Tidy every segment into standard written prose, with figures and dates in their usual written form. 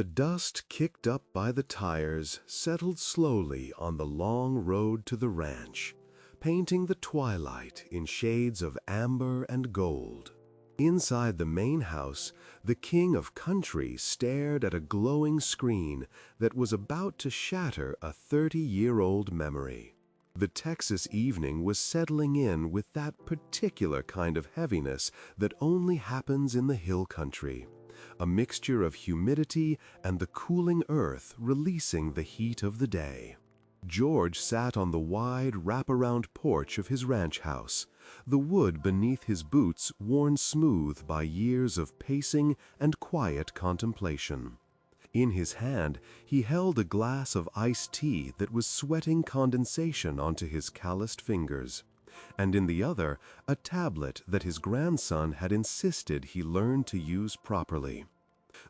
The dust kicked up by the tires settled slowly on the long road to the ranch, painting the twilight in shades of amber and gold. Inside the main house, the king of country stared at a glowing screen that was about to shatter a 30-year-old memory. The Texas evening was settling in with that particular kind of heaviness that only happens in the hill country, a mixture of humidity and the cooling earth releasing the heat of the day. George sat on the wide wraparound porch of his ranch house, the wood beneath his boots worn smooth by years of pacing and quiet contemplation. In his hand, he held a glass of iced tea that was sweating condensation onto his calloused fingers, and in the other, a tablet that his grandson had insisted he learn to use properly.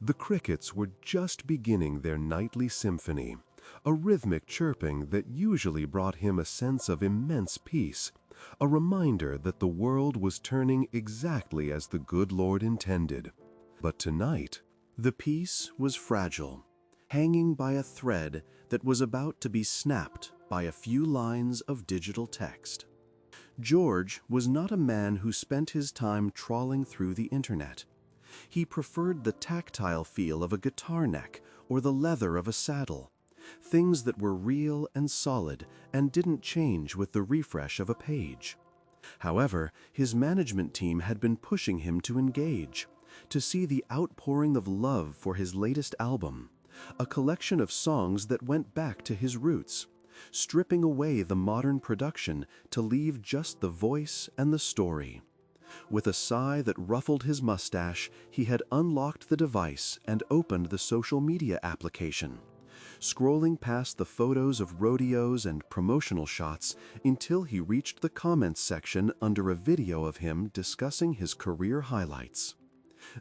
The crickets were just beginning their nightly symphony, a rhythmic chirping that usually brought him a sense of immense peace, a reminder that the world was turning exactly as the good Lord intended. But tonight, the peace was fragile, hanging by a thread that was about to be snapped by a few lines of digital text. George was not a man who spent his time trawling through the internet. He preferred the tactile feel of a guitar neck or the leather of a saddle, things that were real and solid and didn't change with the refresh of a page. However, his management team had been pushing him to engage, to see the outpouring of love for his latest album, a collection of songs that went back to his roots, stripping away the modern production to leave just the voice and the story. With a sigh that ruffled his mustache, he had unlocked the device and opened the social media application, scrolling past the photos of rodeos and promotional shots until he reached the comments section under a video of him discussing his career highlights.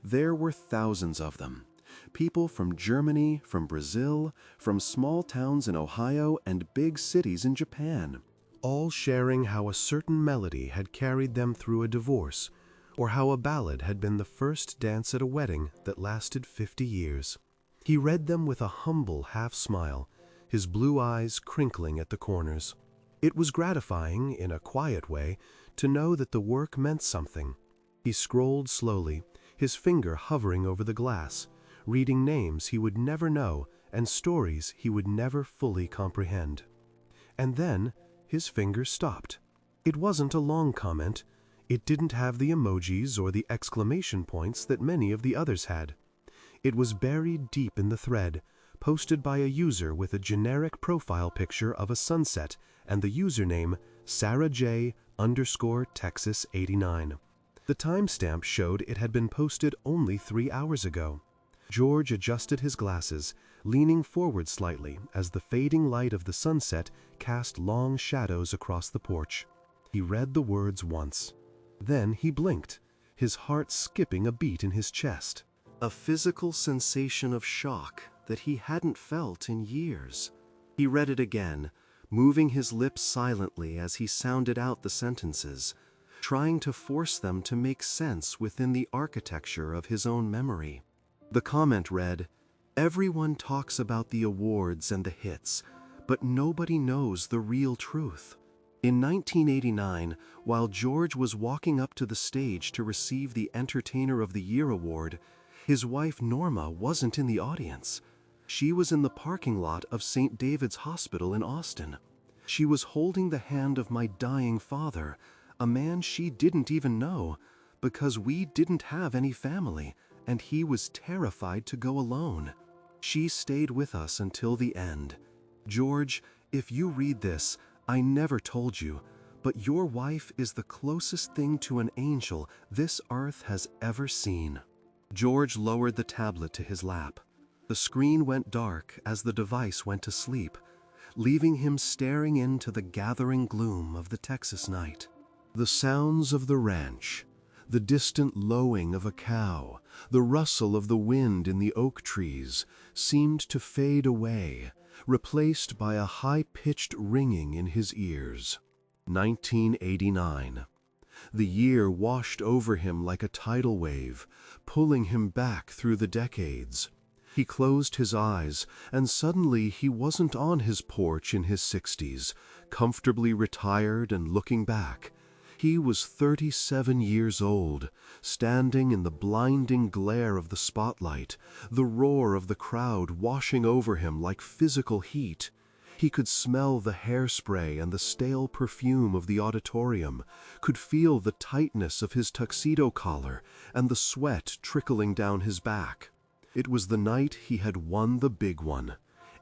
There were thousands of them. People from Germany, from Brazil, from small towns in Ohio and big cities in Japan, all sharing how a certain melody had carried them through a divorce, or how a ballad had been the first dance at a wedding that lasted 50 years. He read them with a humble half-smile, his blue eyes crinkling at the corners. It was gratifying, in a quiet way, to know that the work meant something. He scrolled slowly, his finger hovering over the glass, reading names he would never know and stories he would never fully comprehend. And then his finger stopped. It wasn't a long comment. It didn't have the emojis or the exclamation points that many of the others had. It was buried deep in the thread, posted by a user with a generic profile picture of a sunset and the username sarahj_texas89. The timestamp showed it had been posted only 3 hours ago. George adjusted his glasses, leaning forward slightly as the fading light of the sunset cast long shadows across the porch. He read the words once. Then he blinked, his heart skipping a beat in his chest. A physical sensation of shock that he hadn't felt in years. He read it again, moving his lips silently as he sounded out the sentences, trying to force them to make sense within the architecture of his own memory. The comment read, "Everyone talks about the awards and the hits, but nobody knows the real truth." In 1989, while George was walking up to the stage to receive the Entertainer of the Year award, his wife Norma wasn't in the audience. She was in the parking lot of St. David's Hospital in Austin. She was holding the hand of my dying father, a man she didn't even know, because we didn't have any family, and he was terrified to go alone. She stayed with us until the end. George, if you read this, I never told you, but your wife is the closest thing to an angel this earth has ever seen. George lowered the tablet to his lap. The screen went dark as the device went to sleep, leaving him staring into the gathering gloom of the Texas night. The sounds of the ranch, the distant lowing of a cow, the rustle of the wind in the oak trees, seemed to fade away, replaced by a high-pitched ringing in his ears. 1989. The year washed over him like a tidal wave, pulling him back through the decades. He closed his eyes, and suddenly he wasn't on his porch in his 60s, comfortably retired and looking back. He was 37 years old, standing in the blinding glare of the spotlight, the roar of the crowd washing over him like physical heat. He could smell the hairspray and the stale perfume of the auditorium, could feel the tightness of his tuxedo collar and the sweat trickling down his back. It was the night he had won the big one,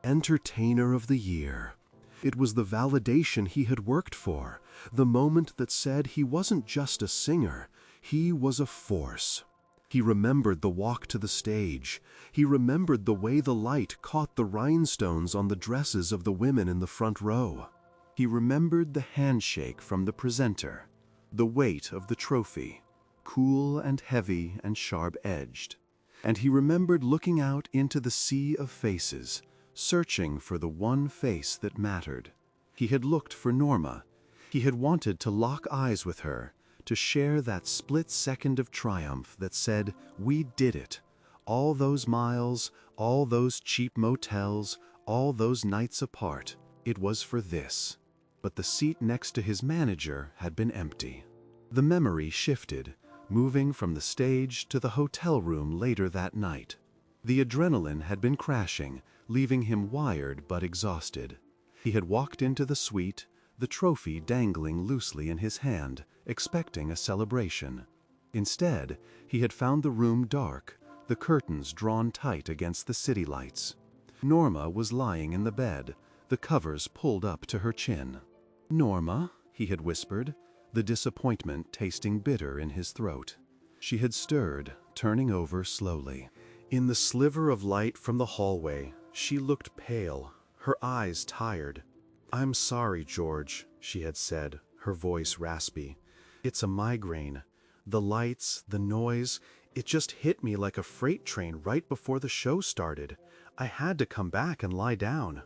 Entertainer of the Year. It was the validation he had worked for, the moment that said he wasn't just a singer, he was a force. He remembered the walk to the stage. He remembered the way the light caught the rhinestones on the dresses of the women in the front row. He remembered the handshake from the presenter, the weight of the trophy, cool and heavy and sharp-edged. And he remembered looking out into the sea of faces, searching for the one face that mattered. He had looked for Norma. He had wanted to lock eyes with her, to share that split second of triumph that said, "We did it." All those miles, all those cheap motels, all those nights apart, it was for this. But the seat next to his manager had been empty. The memory shifted, moving from the stage to the hotel room later that night. The adrenaline had been crashing, leaving him wired but exhausted. He had walked into the suite, the trophy dangling loosely in his hand, expecting a celebration. Instead, he had found the room dark, the curtains drawn tight against the city lights. Norma was lying in the bed, the covers pulled up to her chin. "Norma," he had whispered, the disappointment tasting bitter in his throat. She had stirred, turning over slowly. In the sliver of light from the hallway, she looked pale, her eyes tired. "I'm sorry, George," she had said, her voice raspy. "It's a migraine. The lights, the noise, it just hit me like a freight train right before the show started. I had to come back and lie down."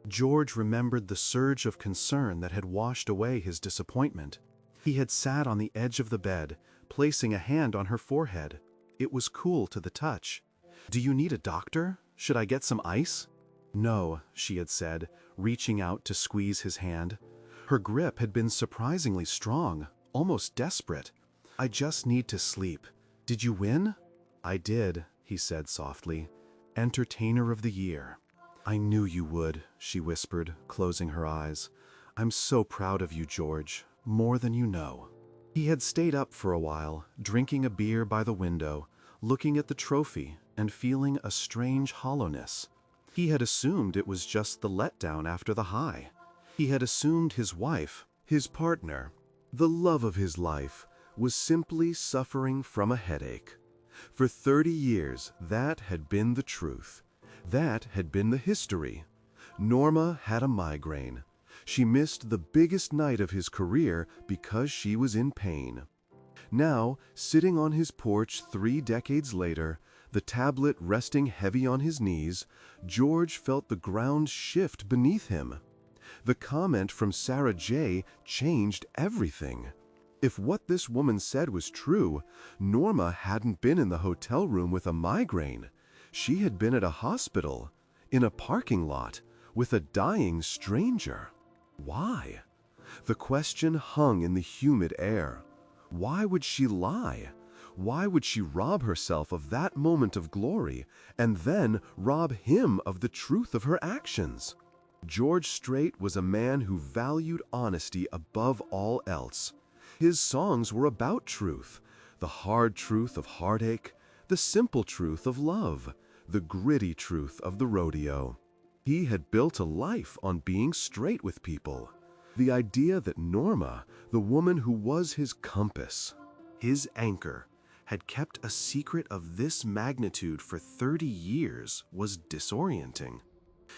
George remembered the surge of concern that had washed away his disappointment. He had sat on the edge of the bed, placing a hand on her forehead. It was cool to the touch. "Do you need a doctor? Should I get some ice?" "No," she had said, reaching out to squeeze his hand. Her grip had been surprisingly strong, almost desperate. "I just need to sleep. Did you win?" "I did," he said softly. "Entertainer of the Year." "I knew you would," she whispered, closing her eyes. "I'm so proud of you, George, more than you know." He had stayed up for a while, drinking a beer by the window, looking at the trophy and feeling a strange hollowness. He had assumed it was just the letdown after the high. He had assumed his wife, his partner, the love of his life, was simply suffering from a headache. For 30 years, that had been the truth. That had been the history. Norma had a migraine. She missed the biggest night of his career because she was in pain. Now, sitting on his porch 3 decades later, the tablet resting heavy on his knees, George felt the ground shift beneath him. The comment from Sarah J. changed everything. If what this woman said was true, Norma hadn't been in the hotel room with a migraine. She had been at a hospital, in a parking lot, with a dying stranger. Why? The question hung in the humid air. Why would she lie? Why would she rob herself of that moment of glory and then rob him of the truth of her actions? George Strait was a man who valued honesty above all else. His songs were about truth, the hard truth of heartache, the simple truth of love, the gritty truth of the rodeo. He had built a life on being straight with people. The idea that Norma, the woman who was his compass, his anchor, had kept a secret of this magnitude for 30 years was disorienting.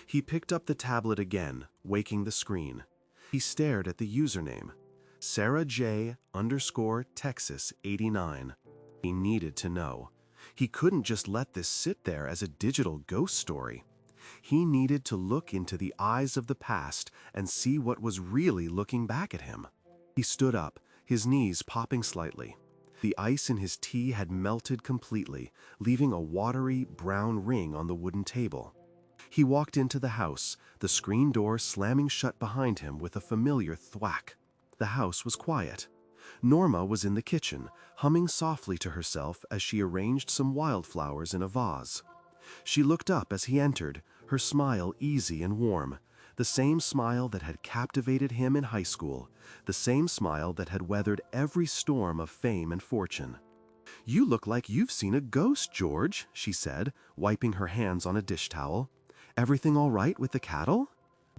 He picked up the tablet again, waking the screen. He stared at the username, Sarah J _Texas 89. He needed to know. He couldn't just let this sit there as a digital ghost story. He needed to look into the eyes of the past and see what was really looking back at him. He stood up, his knees popping slightly. The ice in his tea had melted completely, leaving a watery, brown ring on the wooden table. He walked into the house, the screen door slamming shut behind him with a familiar thwack. The house was quiet. Norma was in the kitchen, humming softly to herself as she arranged some wildflowers in a vase. She looked up as he entered, her smile easy and warm, the same smile that had captivated him in high school, the same smile that had weathered every storm of fame and fortune. "You look like you've seen a ghost, George," she said, wiping her hands on a dish towel. "Everything all right with the cattle?"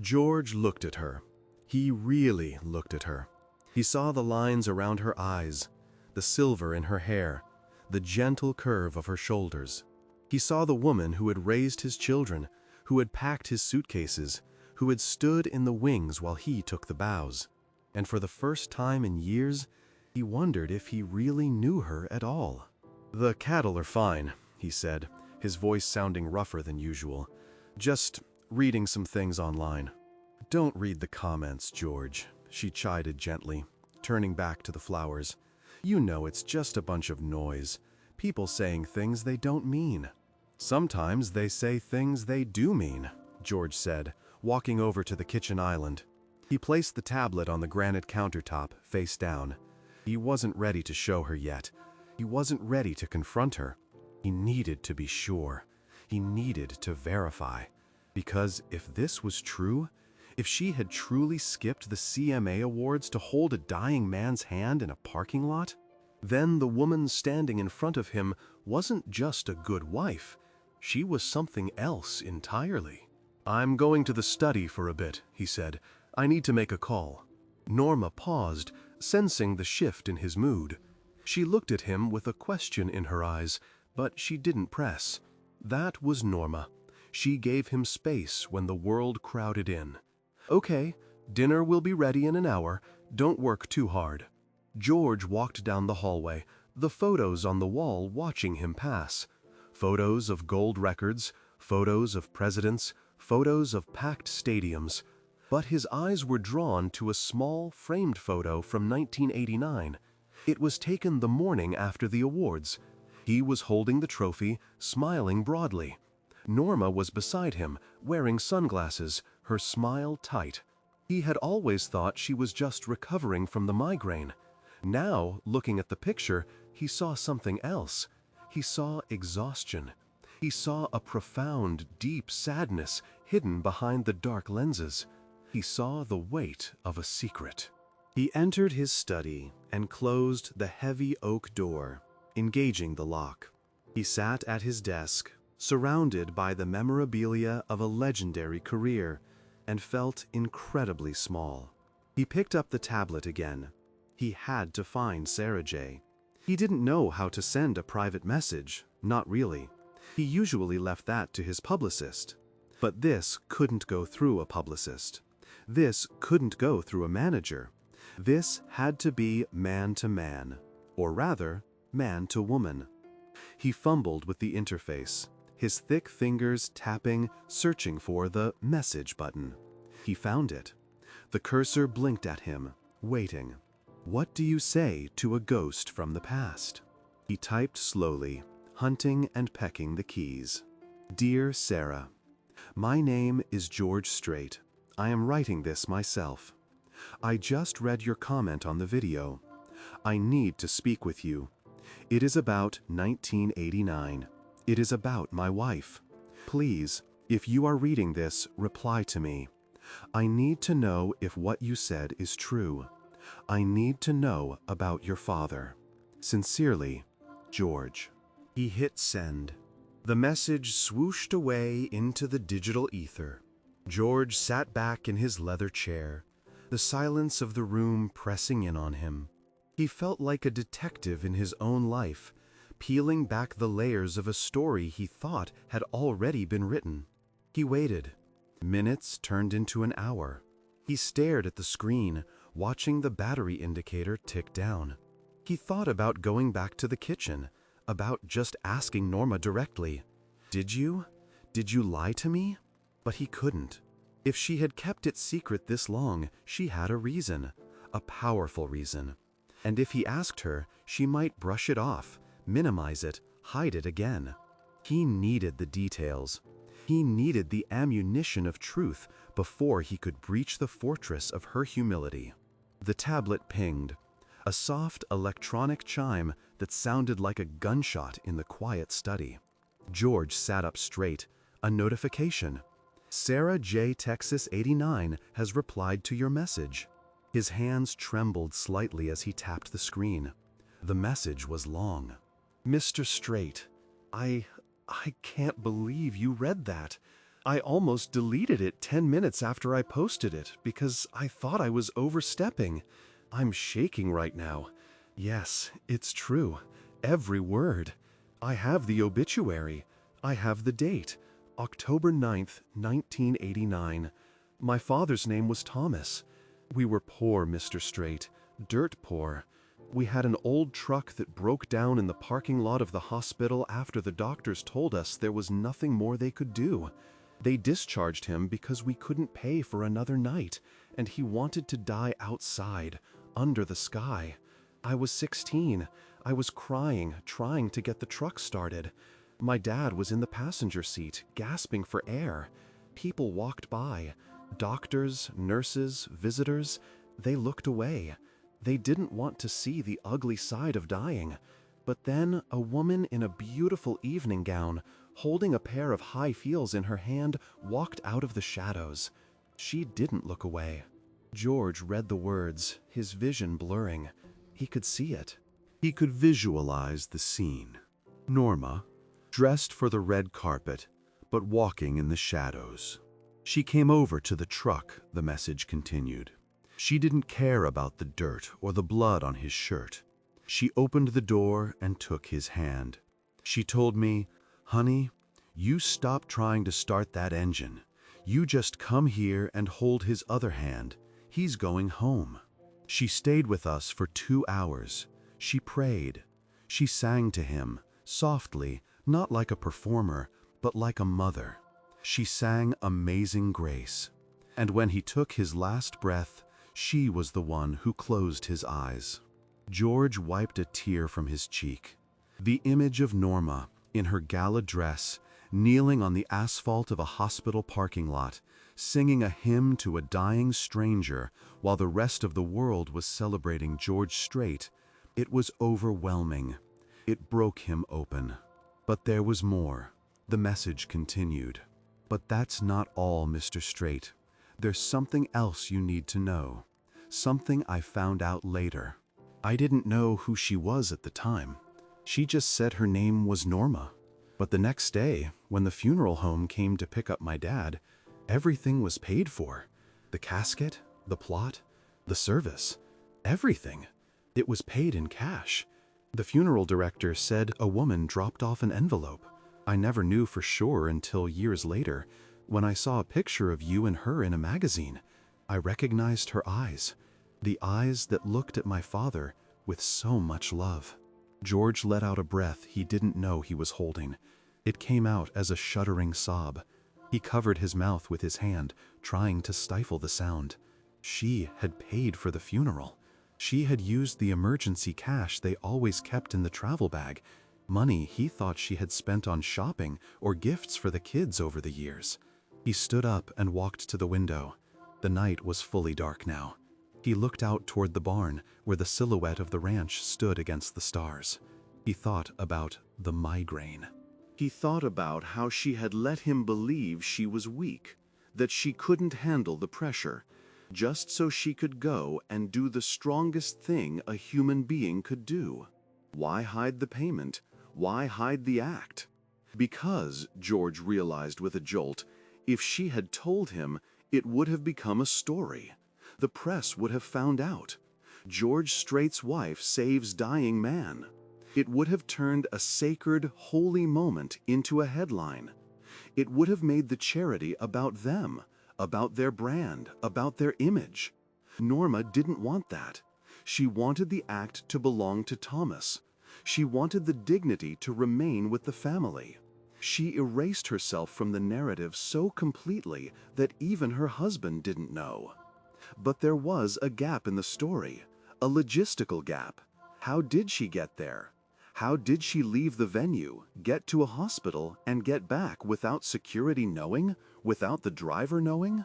George looked at her. He really looked at her. He saw the lines around her eyes, the silver in her hair, the gentle curve of her shoulders. He saw the woman who had raised his children, who had packed his suitcases, who had stood in the wings while he took the bows. And for the first time in years, he wondered if he really knew her at all. "The cattle are fine," he said, his voice sounding rougher than usual. "Just reading some things online." "Don't read the comments, George," she chided gently, turning back to the flowers. "You know it's just a bunch of noise, people saying things they don't mean." "Sometimes they say things they do mean," George said, walking over to the kitchen island. He placed the tablet on the granite countertop, face down. He wasn't ready to show her yet. He wasn't ready to confront her. He needed to be sure. He needed to verify. Because if this was true, if she had truly skipped the CMA Awards to hold a dying man's hand in a parking lot, then the woman standing in front of him wasn't just a good wife. She was something else entirely. "I'm going to the study for a bit," he said. "I need to make a call." Norma paused, sensing the shift in his mood. She looked at him with a question in her eyes, but she didn't press. That was Norma. She gave him space when the world crowded in. "Okay, dinner will be ready in an hour. Don't work too hard." George walked down the hallway, the photos on the wall watching him pass. Photos of gold records, photos of presidents, photos of packed stadiums. But his eyes were drawn to a small, framed photo from 1989. It was taken the morning after the awards. He was holding the trophy, smiling broadly. Norma was beside him, wearing sunglasses, her smile tight. He had always thought she was just recovering from the migraine. Now, looking at the picture, he saw something else. He saw exhaustion. He saw a profound, deep sadness hidden behind the dark lenses. He saw the weight of a secret. He entered his study and closed the heavy oak door, engaging the lock. He sat at his desk, surrounded by the memorabilia of a legendary career, and felt incredibly small. He picked up the tablet again. He had to find Sarah J. He didn't know how to send a private message, not really. He usually left that to his publicist. But this couldn't go through a publicist. This couldn't go through a manager. This had to be man to man, or rather, man to woman. He fumbled with the interface, his thick fingers tapping, searching for the message button. He found it. The cursor blinked at him, waiting. "What do you say to a ghost from the past?" He typed slowly, hunting and pecking the keys. "Dear Sarah, my name is George Strait. I am writing this myself. I just read your comment on the video. I need to speak with you. It is about 1989. It is about my wife. Please, if you are reading this, reply to me. I need to know if what you said is true. I need to know about your father. Sincerely, George." He hit send. The message swooshed away into the digital ether. George sat back in his leather chair, the silence of the room pressing in on him. He felt like a detective in his own life, peeling back the layers of a story he thought had already been written. He waited. Minutes turned into an hour. He stared at the screen, watching the battery indicator tick down. He thought about going back to the kitchen, about just asking Norma directly, Did you lie to me?" But he couldn't. If she had kept it secret this long, she had a reason, a powerful reason. And if he asked her, she might brush it off, minimize it, hide it again. He needed the details. He needed the ammunition of truth before he could breach the fortress of her humility. The tablet pinged, a soft electronic chime that sounded like a gunshot in the quiet study. George sat up straight. A notification. Sarah J. Texas 89 has replied to your message. His hands trembled slightly as he tapped the screen. The message was long. Mr. Strait, I can't believe you read that. I almost deleted it 10 minutes after I posted it because I thought I was overstepping. I'm shaking right now. Yes, it's true. Every word. I have the obituary. I have the date. October 9th, 1989. My father's name was Thomas. We were poor, Mr. Strait. Dirt poor. We had an old truck that broke down in the parking lot of the hospital after the doctors told us there was nothing more they could do. They discharged him because we couldn't pay for another night, and he wanted to die outside, under the sky. I was 16. I was crying, trying to get the truck started. My dad was in the passenger seat, gasping for air. People walked by. Doctors, nurses, visitors. They looked away. They didn't want to see the ugly side of dying. But then a woman in a beautiful evening gown, holding a pair of high heels in her hand, walked out of the shadows. She didn't look away. George read the words, his vision blurring. He could see it. He could visualize the scene. Norma, dressed for the red carpet, but walking in the shadows. She came over to the truck, the message continued. She didn't care about the dirt or the blood on his shirt. She opened the door and took his hand. She told me, "Honey, you stop trying to start that engine. You just come here and hold his other hand. He's going home." She stayed with us for 2 hours. She prayed. She sang to him, softly, not like a performer, but like a mother. She sang Amazing Grace. And when he took his last breath, she was the one who closed his eyes. George wiped a tear from his cheek. The image of Norma, in her gala dress, kneeling on the asphalt of a hospital parking lot, singing a hymn to a dying stranger while the rest of the world was celebrating George Strait, it was overwhelming. It broke him open. But there was more. The message continued. "But that's not all, Mr. Strait. There's something else you need to know. Something I found out later. I didn't know who she was at the time. She just said her name was Norma. But the next day, when the funeral home came to pick up my dad, everything was paid for. The casket, the plot, the service, everything. It was paid in cash. The funeral director said a woman dropped off an envelope. I never knew for sure until years later, when I saw a picture of you and her in a magazine. I recognized her eyes, the eyes that looked at my father with so much love." George let out a breath he didn't know he was holding. It came out as a shuddering sob. He covered his mouth with his hand, trying to stifle the sound. She had paid for the funeral. She had used the emergency cash they always kept in the travel bag, money he thought she had spent on shopping or gifts for the kids over the years. He stood up and walked to the window. The night was fully dark now. He looked out toward the barn, where the silhouette of the ranch stood against the stars. He thought about the migraine. He thought about how she had let him believe she was weak, that she couldn't handle the pressure, just so she could go and do the strongest thing a human being could do. Why hide the payment? Why hide the act? Because, George realized with a jolt, if she had told him, it would have become a story. The press would have found out. George Strait's wife saves dying man. It would have turned a sacred, holy moment into a headline. It would have made the charity about them, about their brand, about their image. Norma didn't want that. She wanted the act to belong to Thomas. She wanted the dignity to remain with the family. She erased herself from the narrative so completely that even her husband didn't know. But there was a gap in the story, A logistical gap. How did she get there? How did she leave the venue, get to a hospital, and get back without security knowing, without the driver knowing?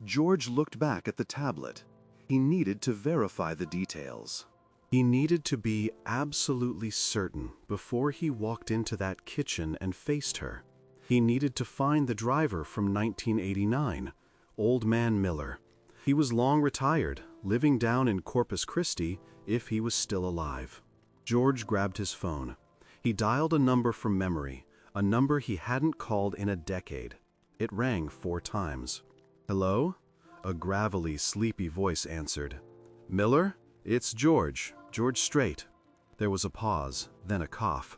George looked back at the tablet. He needed to verify the details. He needed to be absolutely certain before he walked into that kitchen and faced her. He needed to find the driver from 1989, Old Man Miller. He was long retired, living down in Corpus Christi if he was still alive. George grabbed his phone. He dialed a number from memory, a number he hadn't called in a decade. It rang 4 times. "Hello?" A gravelly, sleepy voice answered. "Miller? It's George Strait." There was a pause, then a cough.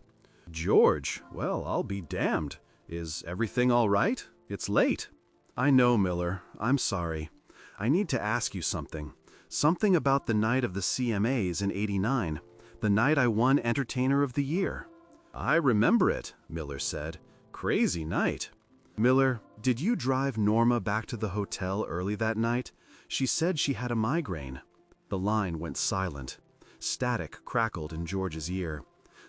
"George? Well, I'll be damned. Is everything all right? It's late." "I know, Miller. I'm sorry. I need to ask you something. Something about the night of the CMAs in '89, the night I won Entertainer of the Year." "I remember it," Miller said. "Crazy night." "Miller, did you drive Norma back to the hotel early that night? She said she had a migraine." The line went silent. Static crackled in George's ear.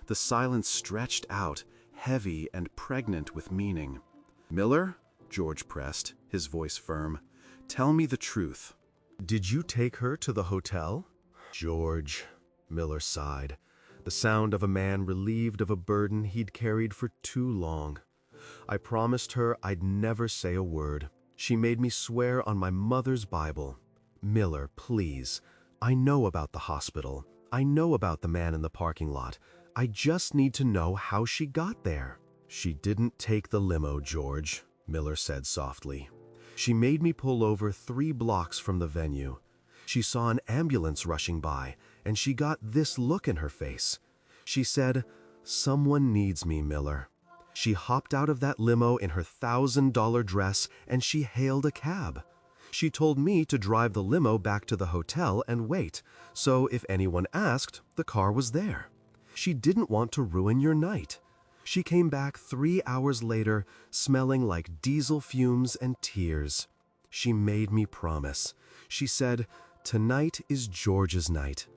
The silence stretched out, heavy and pregnant with meaning. "Miller," George pressed, his voice firm, "tell me the truth. Did you take her to the hotel?" "George," Miller sighed, the sound of a man relieved of a burden he'd carried for too long. "I promised her I'd never say a word. She made me swear on my mother's Bible. Miller, please. I know about the hospital. I know about the man in the parking lot. I just need to know how she got there." "She didn't take the limo, George," Miller said softly. "She made me pull over 3 blocks from the venue. She saw an ambulance rushing by, and she got this look in her face. She said, 'Someone needs me, Miller.' She hopped out of that limo in her $1,000 dress and she hailed a cab. She told me to drive the limo back to the hotel and wait, so if anyone asked, the car was there. She didn't want to ruin your night. She came back 3 hours later, smelling like diesel fumes and tears. She made me promise. She said, 'Tonight is George's night.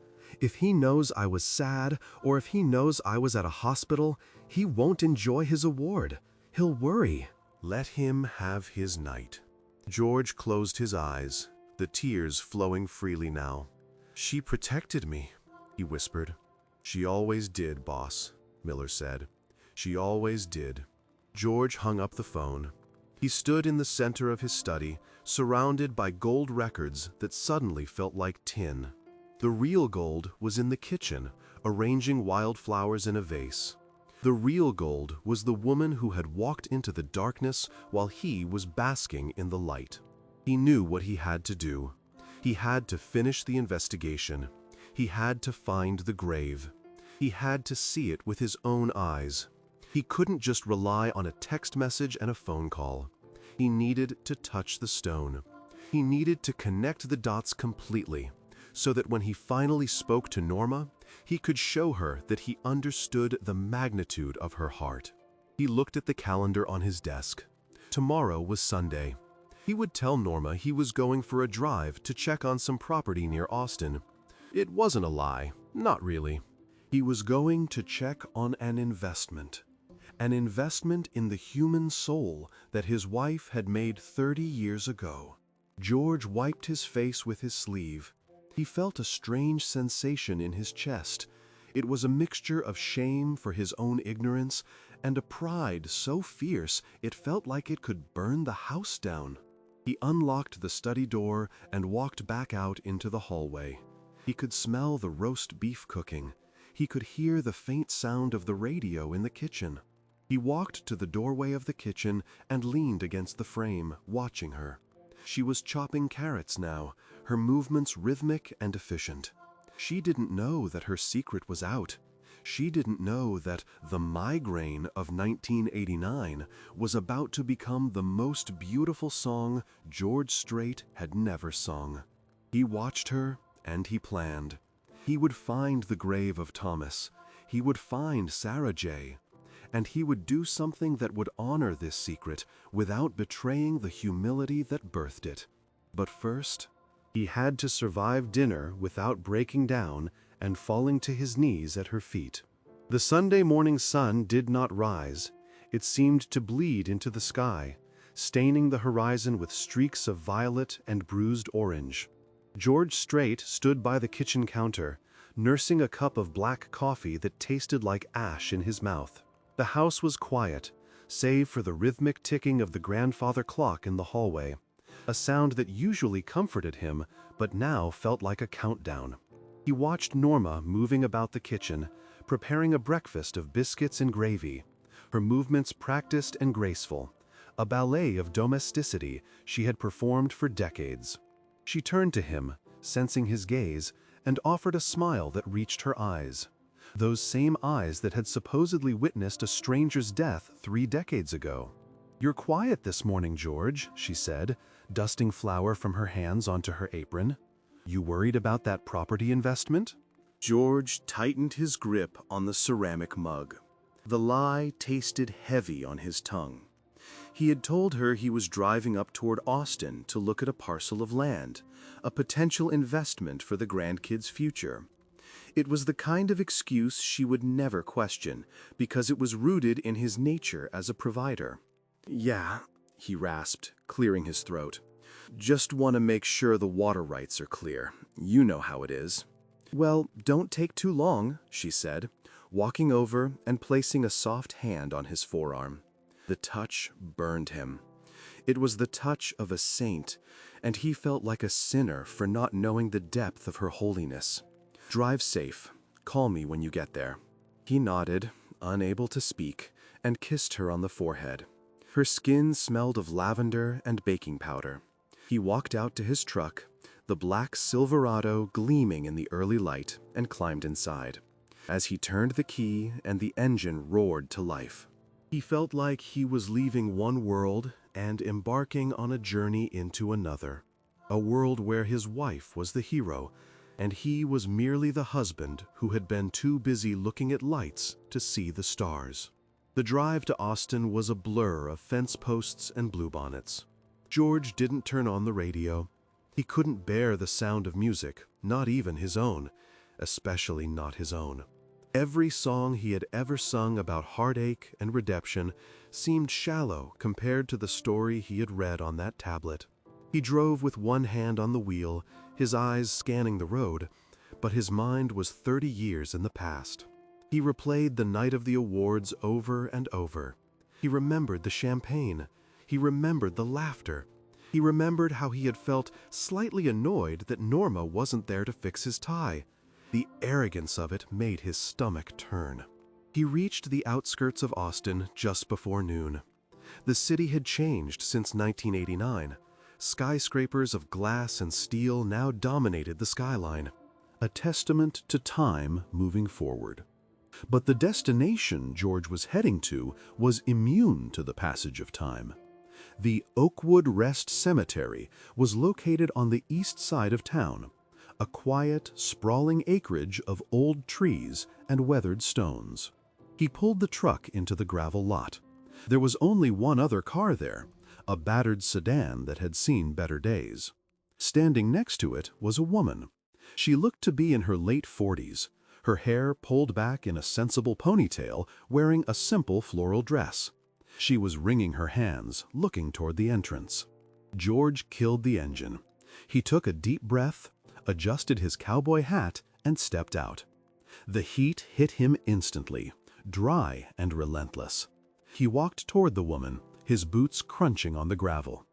If he knows I was sad, or if he knows I was at a hospital, he won't enjoy his award. He'll worry. Let him have his night.'" George closed his eyes, the tears flowing freely now. "She protected me," he whispered. "She always did, boss," Miller said. "She always did." George hung up the phone. He stood in the center of his study, surrounded by gold records that suddenly felt like tin. The real gold was in the kitchen, arranging wildflowers in a vase. The real gold was the woman who had walked into the darkness while he was basking in the light. He knew what he had to do. He had to finish the investigation. He had to find the grave. He had to see it with his own eyes. He couldn't just rely on a text message and a phone call. He needed to touch the stone. He needed to connect the dots completely, so that when he finally spoke to Norma, he could show her that he understood the magnitude of her heart. He looked at the calendar on his desk. Tomorrow was Sunday. He would tell Norma he was going for a drive to check on some property near Austin. It wasn't a lie, not really. He was going to check on an investment in the human soul that his wife had made 30 years ago. George wiped his face with his sleeve. He felt a strange sensation in his chest. It was a mixture of shame for his own ignorance and a pride so fierce it felt like it could burn the house down. He unlocked the study door and walked back out into the hallway. He could smell the roast beef cooking. He could hear the faint sound of the radio in the kitchen. He walked to the doorway of the kitchen and leaned against the frame, watching her. She was chopping carrots now, her movements rhythmic and efficient. She didn't know that her secret was out. She didn't know that the migraine of 1989 was about to become the most beautiful song George Strait had never sung. He watched her and he planned. He would find the grave of Thomas. He would find Sarah J. And he would do something that would honor this secret without betraying the humility that birthed it. But first, He had to survive dinner without breaking down and falling to his knees at her feet. The Sunday morning sun did not rise. It seemed to bleed into the sky, staining the horizon with streaks of violet and bruised orange. George Strait stood by the kitchen counter, nursing a cup of black coffee that tasted like ash in his mouth. The house was quiet, save for the rhythmic ticking of the grandfather clock in the hallway, a sound that usually comforted him but now felt like a countdown. He watched Norma moving about the kitchen, preparing a breakfast of biscuits and gravy, her movements practiced and graceful, a ballet of domesticity she had performed for decades. She turned to him, sensing his gaze, and offered a smile that reached her eyes. Those same eyes that had supposedly witnessed a stranger's death 3 decades ago. "You're quiet this morning, George," she said, dusting flour from her hands onto her apron. "You worried about that property investment?" George tightened his grip on the ceramic mug. The lie tasted heavy on his tongue. He had told her he was driving up toward Austin to look at a parcel of land, a potential investment for the grandkids' future. It was the kind of excuse she would never question, because it was rooted in his nature as a provider. "Yeah," he rasped, clearing his throat. "Just want to make sure the water rights are clear. You know how it is." "Well, don't take too long," she said, walking over and placing a soft hand on his forearm. The touch burned him. It was the touch of a saint, and he felt like a sinner for not knowing the depth of her holiness. "Drive safe. Call me when you get there." He nodded, unable to speak, and kissed her on the forehead. Her skin smelled of lavender and baking powder. He walked out to his truck, the black Silverado gleaming in the early light, and climbed inside. As he turned the key and the engine roared to life, he felt like he was leaving one world and embarking on a journey into another. A world where his wife was the hero, and he was merely the husband who had been too busy looking at lights to see the stars. The drive to Austin was a blur of fence posts and bluebonnets. George didn't turn on the radio. He couldn't bear the sound of music, not even his own, especially not his own. Every song he had ever sung about heartache and redemption seemed shallow compared to the story he had read on that tablet. He drove with one hand on the wheel, his eyes scanning the road, but his mind was 30 years in the past. He replayed the night of the awards over and over. He remembered the champagne. He remembered the laughter. He remembered how he had felt slightly annoyed that Norma wasn't there to fix his tie. The arrogance of it made his stomach turn. He reached the outskirts of Austin just before noon. The city had changed since 1989. Skyscrapers of glass and steel now dominated the skyline, a testament to time moving forward. But the destination George was heading to was immune to the passage of time. The Oakwood Rest Cemetery was located on the east side of town, a quiet, sprawling acreage of old trees and weathered stones. He pulled the truck into the gravel lot. There was only one other car there, a battered sedan that had seen better days. Standing next to it was a woman. She looked to be in her late 40s, her hair pulled back in a sensible ponytail, wearing a simple floral dress. She was wringing her hands, looking toward the entrance. George killed the engine. He took a deep breath, adjusted his cowboy hat, and stepped out. The heat hit him instantly, dry and relentless. He walked toward the woman, his boots crunching on the gravel.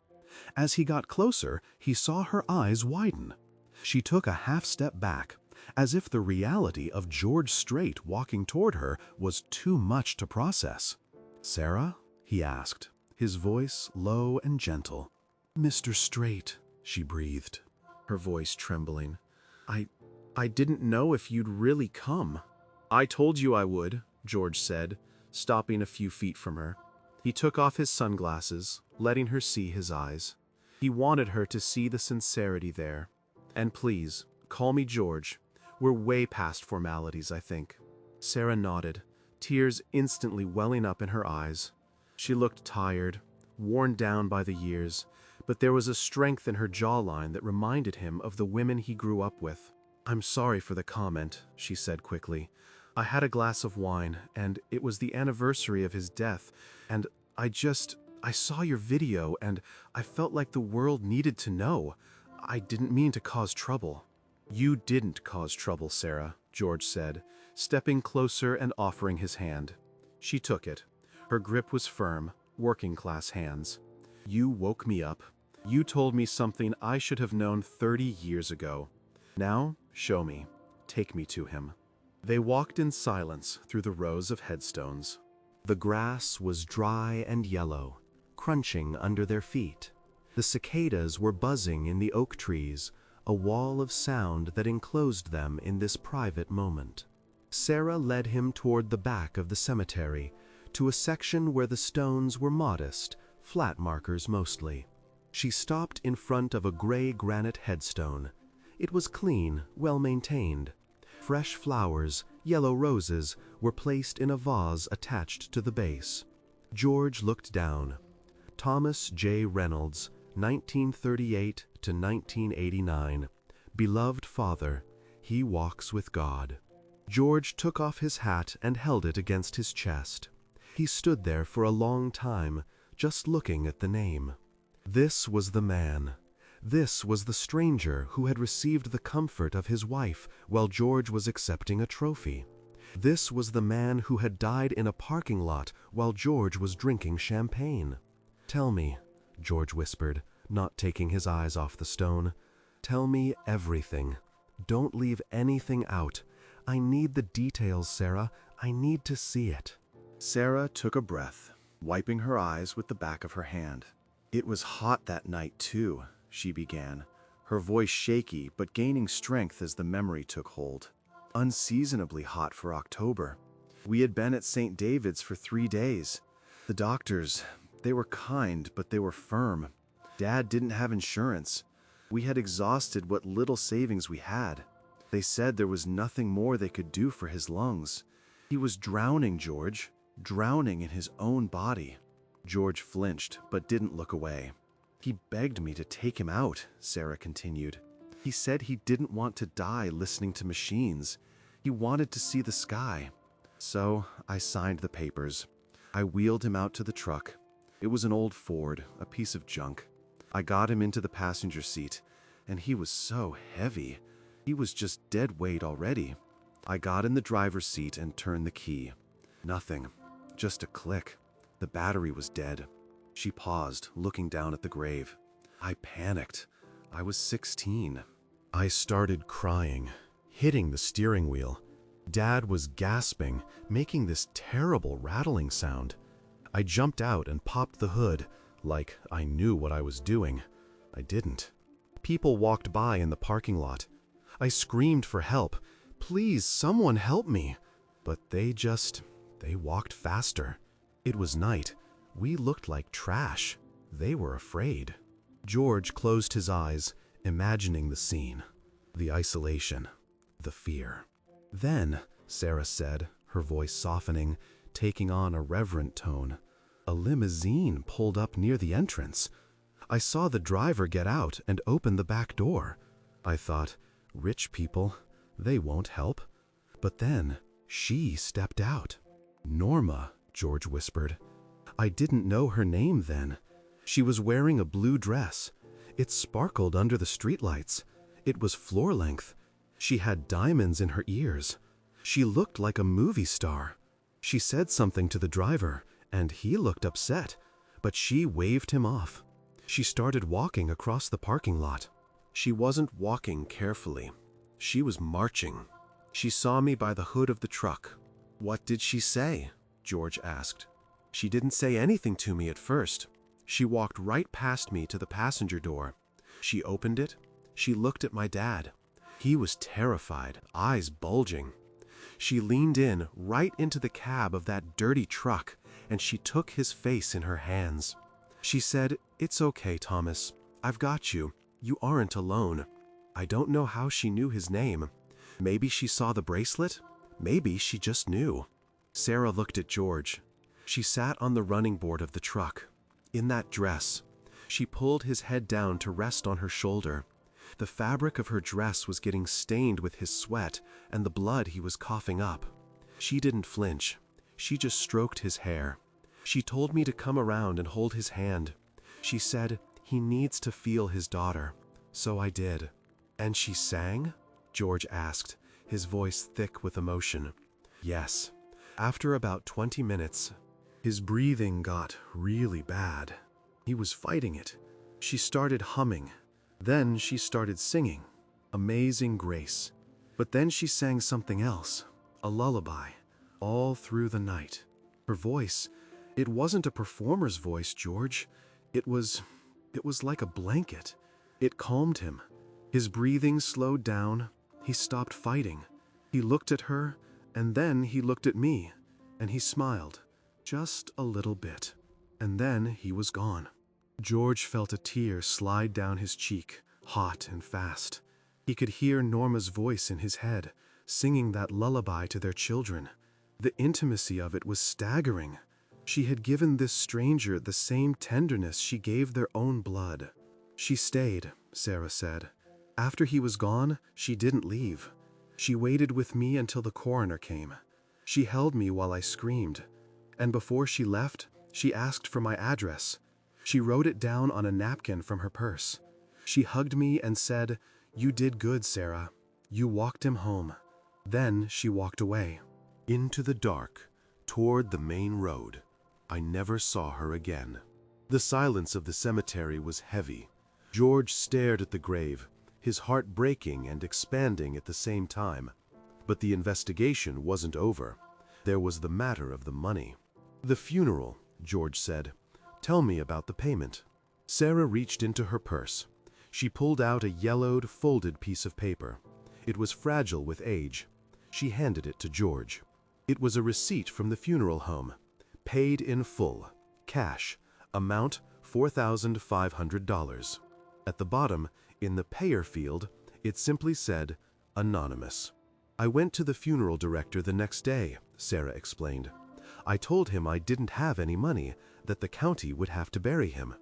As he got closer, he saw her eyes widen. She took a half step back, as if the reality of George Strait walking toward her was too much to process. "Sarah?" he asked, his voice low and gentle. "Mr. Strait," she breathed, her voice trembling. I didn't know if you'd really come." "I told you I would," George said, stopping a few feet from her. He took off his sunglasses, letting her see his eyes. He wanted her to see the sincerity there. "And please, call me George. We're way past formalities, I think." Sarah nodded, tears instantly welling up in her eyes. She looked tired, worn down by the years, but there was a strength in her jawline that reminded him of the women he grew up with. "I'm sorry for the comment," she said quickly. "I had a glass of wine, and it was the anniversary of his death, and I saw your video, and I felt like the world needed to know. I didn't mean to cause trouble." "You didn't cause trouble, Sarah," George said, stepping closer and offering his hand. She took it. Her grip was firm, working-class hands. "You woke me up. You told me something I should have known 30 years ago. Now, show me. Take me to him." They walked in silence through the rows of headstones. The grass was dry and yellow, crunching under their feet. The cicadas were buzzing in the oak trees, a wall of sound that enclosed them in this private moment. Sarah led him toward the back of the cemetery, to a section where the stones were modest, flat markers mostly. She stopped in front of a gray granite headstone. It was clean, well-maintained. Fresh flowers, yellow roses, were placed in a vase attached to the base. George looked down. Thomas J. Reynolds, 1938 to 1989. Beloved father, he walks with God. George took off his hat and held it against his chest. He stood there for a long time, just looking at the name. This was the man. This was the stranger who had received the comfort of his wife while George was accepting a trophy. This was the man who had died in a parking lot while George was drinking champagne. "Tell me," George whispered, not taking his eyes off the stone. "Tell me everything. Don't leave anything out. I need the details, Sarah. I need to see it." Sarah took a breath, wiping her eyes with the back of her hand. "It was hot that night, too," she began, her voice shaky but gaining strength as the memory took hold. "Unseasonably hot for October. We had been at St. David's for 3 days. The doctors, they were kind, but they were firm. Dad didn't have insurance. We had exhausted what little savings we had. They said there was nothing more they could do for his lungs. He was drowning, George, drowning in his own body." George flinched, but didn't look away. "He begged me to take him out," Sarah continued. "He said he didn't want to die listening to machines. He wanted to see the sky. So I signed the papers. I wheeled him out to the truck. It was an old Ford, a piece of junk. I got him into the passenger seat, and he was so heavy. He was just dead weight already. I got in the driver's seat and turned the key. Nothing, just a click. The battery was dead." She paused, looking down at the grave. "I panicked. I was 16. I started crying, hitting the steering wheel. Dad was gasping, making this terrible rattling sound. I jumped out and popped the hood, like I knew what I was doing. I didn't. People walked by in the parking lot. I screamed for help. Please, someone help me. But they walked faster. It was night. We looked like trash. They were afraid." George closed his eyes, imagining the scene, the isolation, the fear. "Then," Sarah said, her voice softening, taking on a reverent tone, "a limousine pulled up near the entrance. I saw the driver get out and open the back door. I thought, rich people, they won't help. But then she stepped out. Norma," George whispered. "I didn't know her name then. She was wearing a blue dress. It sparkled under the streetlights. It was floor length. She had diamonds in her ears. She looked like a movie star. She said something to the driver, and he looked upset, but she waved him off. She started walking across the parking lot. She wasn't walking carefully. She was marching. She saw me by the hood of the truck." "What did she say?" George asked. "She didn't say anything to me at first. She walked right past me to the passenger door. She opened it. She looked at my dad. He was terrified, eyes bulging. She leaned in right into the cab of that dirty truck, and she took his face in her hands. She said, 'It's okay, Thomas. I've got you. You aren't alone.' I don't know how she knew his name. Maybe she saw the bracelet. Maybe she just knew." Sarah looked at George. She sat on the running board of the truck, in that dress. She pulled his head down to rest on her shoulder. The fabric of her dress was getting stained with his sweat and the blood he was coughing up. She didn't flinch. She just stroked his hair. She told me to come around and hold his hand. She said he needs to feel his daughter. So I did. And she sang? George asked, his voice thick with emotion. Yes. After about 20 minutes, his breathing got really bad. He was fighting it. She started humming. Then she started singing. Amazing Grace. But then she sang something else, a lullaby, all through the night. Her voice, it wasn't a performer's voice, George. It was like a blanket. It calmed him. His breathing slowed down. He stopped fighting. He looked at her, and then he looked at me, and he smiled, just a little bit. And then he was gone. George felt a tear slide down his cheek, hot and fast. He could hear Norma's voice in his head, singing that lullaby to their children. The intimacy of it was staggering. She had given this stranger the same tenderness she gave their own blood. She stayed, Sarah said. After he was gone, she didn't leave. She waited with me until the coroner came. She held me while I screamed. And before she left, she asked for my address. She wrote it down on a napkin from her purse. She hugged me and said, "You did good, Sarah. You walked him home." Then she walked away. Into the dark, toward the main road. I never saw her again. The silence of the cemetery was heavy. George stared at the grave, his heart breaking and expanding at the same time. But the investigation wasn't over. There was the matter of the money. "The funeral," George said. "Tell me about the payment." Sarah reached into her purse. She pulled out a yellowed, folded piece of paper. It was fragile with age. She handed it to George. It was a receipt from the funeral home. Paid in full. Cash. Amount $4,500. At the bottom, in the payer field, it simply said, "Anonymous." "I went to the funeral director the next day," Sarah explained. "I told him I didn't have any money, that the county would have to bury him."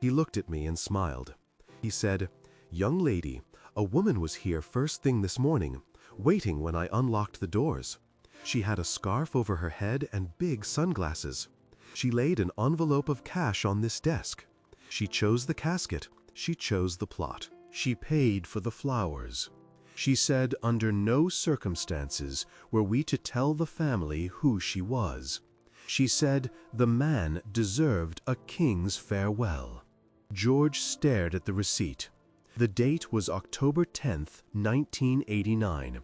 He looked at me and smiled. He said, "Young lady, a woman was here first thing this morning, waiting when I unlocked the doors. She had a scarf over her head and big sunglasses. She laid an envelope of cash on this desk. She chose the casket. She chose the plot. She paid for the flowers. She said under no circumstances were we to tell the family who she was. She said the man deserved a king's farewell." George stared at the receipt. The date was October 10th, 1989,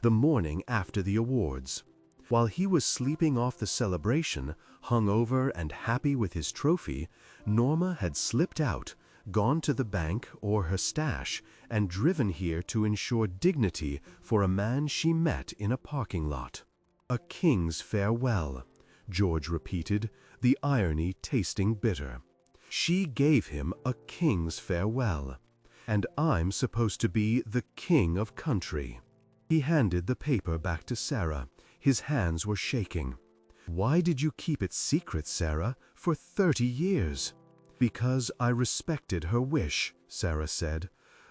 the morning after the awards. While he was sleeping off the celebration, hungover and happy with his trophy, Norma had slipped out, gone to the bank or her stash, and driven here to ensure dignity for a man she met in a parking lot. "A king's farewell," George repeated, the irony tasting bitter. "She gave him a king's farewell. And I'm supposed to be the king of country." He handed the paper back to Sarah. His hands were shaking. "Why did you keep it secret, Sarah, for 30 years? "Because I respected her wish," Sarah said.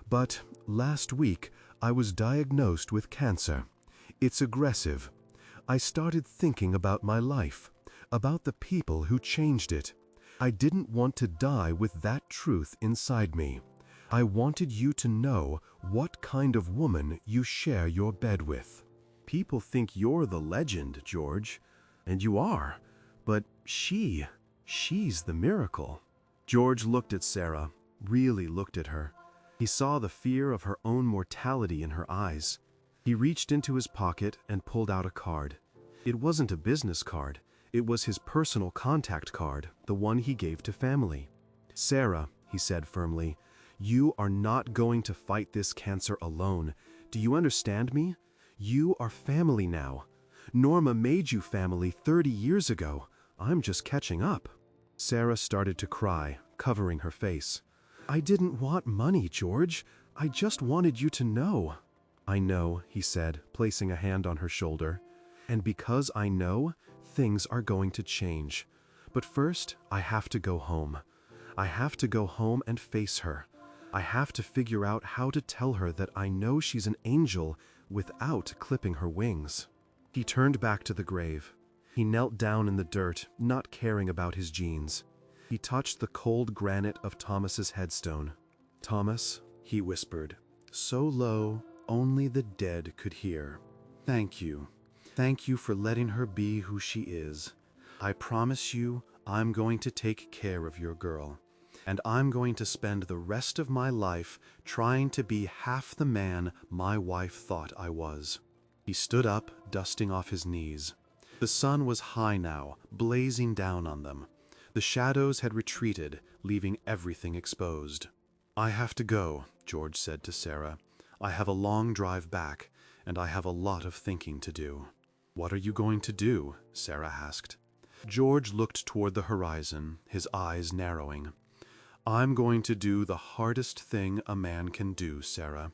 "But last week I was diagnosed with cancer. It's aggressive. I started thinking about my life, about the people who changed it. I didn't want to die with that truth inside me. I wanted you to know what kind of woman you share your bed with. People think you're the legend, George, and you are, but she's the miracle." George looked at Sarah, really looked at her. He saw the fear of her own mortality in her eyes. He reached into his pocket and pulled out a card. It wasn't a business card. It was his personal contact card, the one he gave to family. "Sarah," he said firmly, "you are not going to fight this cancer alone. Do you understand me? You are family now. Norma made you family 30 years ago. I'm just catching up." Sarah started to cry, covering her face. "I didn't want money, George. I just wanted you to know." "I know," he said, placing a hand on her shoulder. "And because I know, things are going to change. But first, I have to go home. I have to go home and face her. I have to figure out how to tell her that I know she's an angel without clipping her wings. He turned back to the grave. He knelt down in the dirt, not caring about his jeans. He touched the cold granite of Thomas's headstone. "Thomas," he whispered, so low only the dead could hear. "Thank you. Thank you for letting her be who she is. I promise you I'm going to take care of your girl. And I'm going to spend the rest of my life trying to be half the man my wife thought I was." He stood up, dusting off his knees. The sun was high now, blazing down on them. The shadows had retreated, leaving everything exposed. "I have to go," George said to Sarah. "I have a long drive back, and I have a lot of thinking to do." "What are you going to do?" Sarah asked. George looked toward the horizon, his eyes narrowing. "I'm going to do the hardest thing a man can do, Sarah.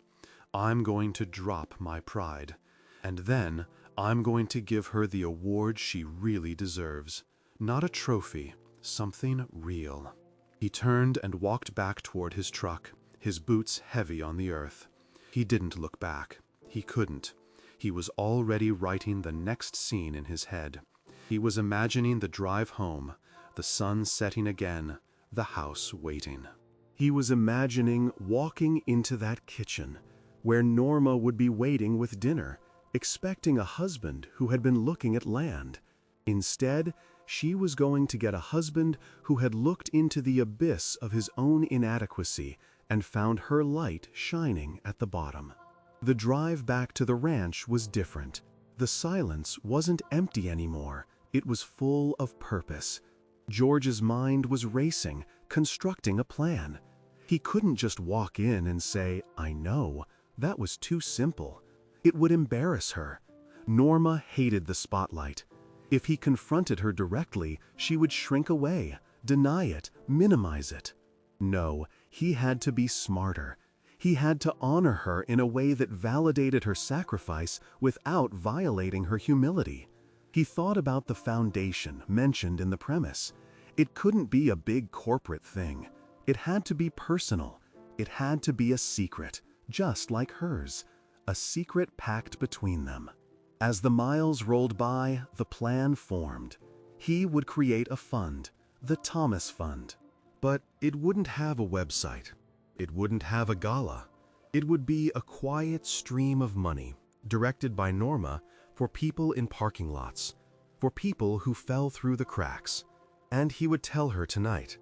I'm going to drop my pride. And then I'm going to give her the award she really deserves. Not a trophy, something real." He turned and walked back toward his truck, his boots heavy on the earth. He didn't look back. He couldn't. He was already writing the next scene in his head. He was imagining the drive home, the sun setting again, the house waiting. He was imagining walking into that kitchen, where Norma would be waiting with dinner, expecting a husband who had been looking at land. Instead, she was going to get a husband who had looked into the abyss of his own inadequacy and found her light shining at the bottom. The drive back to the ranch was different. The silence wasn't empty anymore. It was full of purpose. George's mind was racing, constructing a plan. He couldn't just walk in and say, "I know." That was too simple. It would embarrass her. Norma hated the spotlight. If he confronted her directly, she would shrink away, deny it, minimize it. No, he had to be smarter. He had to honor her in a way that validated her sacrifice without violating her humility. He thought about the foundation mentioned in the premise. It couldn't be a big corporate thing. It had to be personal. It had to be a secret, just like hers. A secret pact between them. As the miles rolled by, the plan formed. He would create a fund, the Thomas Fund. But it wouldn't have a website. It wouldn't have a gala. It would be a quiet stream of money, directed by Norma, for people in parking lots, for people who fell through the cracks. And he would tell her tonight.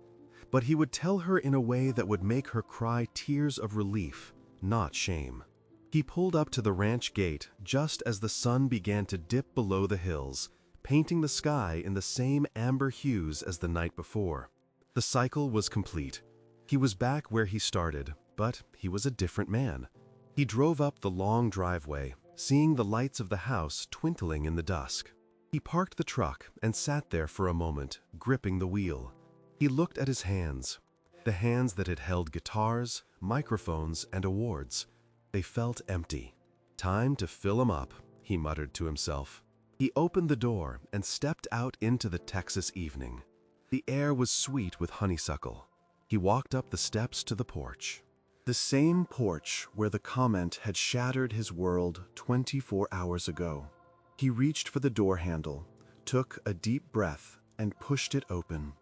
But he would tell her in a way that would make her cry tears of relief, not shame. He pulled up to the ranch gate just as the sun began to dip below the hills, painting the sky in the same amber hues as the night before. The cycle was complete. He was back where he started, but he was a different man. He drove up the long driveway, seeing the lights of the house twinkling in the dusk. He parked the truck and sat there for a moment, gripping the wheel. He looked at his hands, the hands that had held guitars, microphones, and awards. They felt empty. "Time to fill 'em up," he muttered to himself. He opened the door and stepped out into the Texas evening. The air was sweet with honeysuckle. He walked up the steps to the porch. The same porch where the comment had shattered his world 24 hours ago. He reached for the door handle, took a deep breath, and pushed it open.